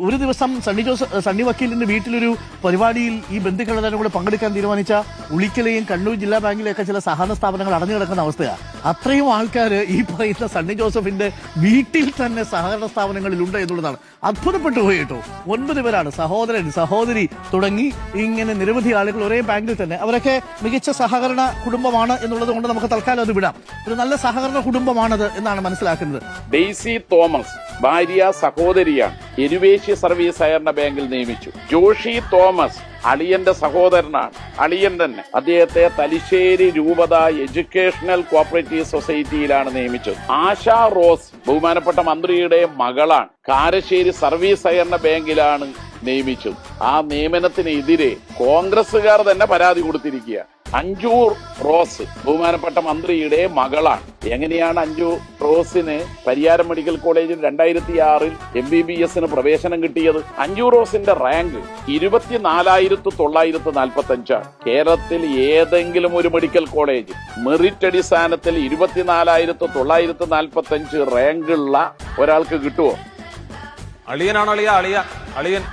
ഒരു ദിവസം സണ്ണി വക്കീലിന്റെ വീട്ടിലൊരു പരിപാടിയിൽ ഈ ബന്ധുക്കളെല്ലാവരും കൂടെ പങ്കെടുക്കാൻ തീരുമാനിച്ച ഉളിക്കലെയും കണ്ണൂർ ജില്ലാ ബാങ്കിലെയൊക്കെ ചില സഹകരണ സ്ഥാപനങ്ങൾ അടഞ്ഞു കിടക്കുന്ന അവസ്ഥയാണ്. അത്രയും ആൾക്കാർ ഈ പറയുന്ന സണ്ണി ജോസഫിന്റെ വീട്ടിൽ തന്നെ സഹകരണ സ്ഥാപനങ്ങളിലുണ്ട് എന്നുള്ളതാണ്. അത്ഭുതപ്പെട്ടു പോയി കേട്ടോ. 9 പേരാണ്, സഹോദരൻ സഹോദരി തുടങ്ങി ഇങ്ങനെ നിരവധി ആളുകൾ ഒരേ ബാങ്കിൽ തന്നെ. അവരൊക്കെ മികച്ച സഹകരണ കുടുംബമാണ് എന്നുള്ളത് കൊണ്ട് നമുക്ക് തൽക്കാലം അത് വിടാം. ഒരു നല്ല സഹകരണ കുടുംബമാണത് എന്നാണ് മനസ്സിലാക്കുന്നത്. ഡെയ്സി തോമസ് ഭാര്യ സഹോദരിയാണ്. എരുവേശി സർവീസ് സഹകരണ ബാങ്കിൽ നിയമിച്ചു. ജോഷി തോമസ് അളിയന്റെ സഹോദരനാണ്, അളിയൻ തന്നെ. അദ്ദേഹത്തെ തലശ്ശേരി രൂപത എഡ്യൂക്കേഷണൽ കോപ്പറേറ്റീവ് സൊസൈറ്റിയിലാണ് നിയമിച്ചത്. ആശ റോസ് ബഹുമാനപ്പെട്ട മന്ത്രിയുടെ മകളാണ്. കാരശ്ശേരി സർവീസ് സഹകരണ ബാങ്കിലാണ് നിയമിച്ചത്. ആ നിയമനത്തിനെതിരെ കോൺഗ്രസുകാർ തന്നെ പരാതി കൊടുത്തിരിക്കുക. അഞ്ജു റോസ് ബഹുമാനപ്പെട്ട മന്ത്രിയുടെ മകളാണ്. എങ്ങനെയാണ് അഞ്ജു റോസിന് പരിയാരം മെഡിക്കൽ കോളേജിൽ 2006 MBBS പ്രവേശനം കിട്ടിയത്? അഞ്ജു റോസിന്റെ റാങ്ക് 24,945. കേരളത്തിൽ ഏതെങ്കിലും ഒരു മെഡിക്കൽ കോളേജ് മെറിറ്റ് അടിസ്ഥാനത്തിൽ 24,945 റാങ്കുള്ള ഒരാൾക്ക് കിട്ടുമോ? അളിയനാണോ അളിയൻ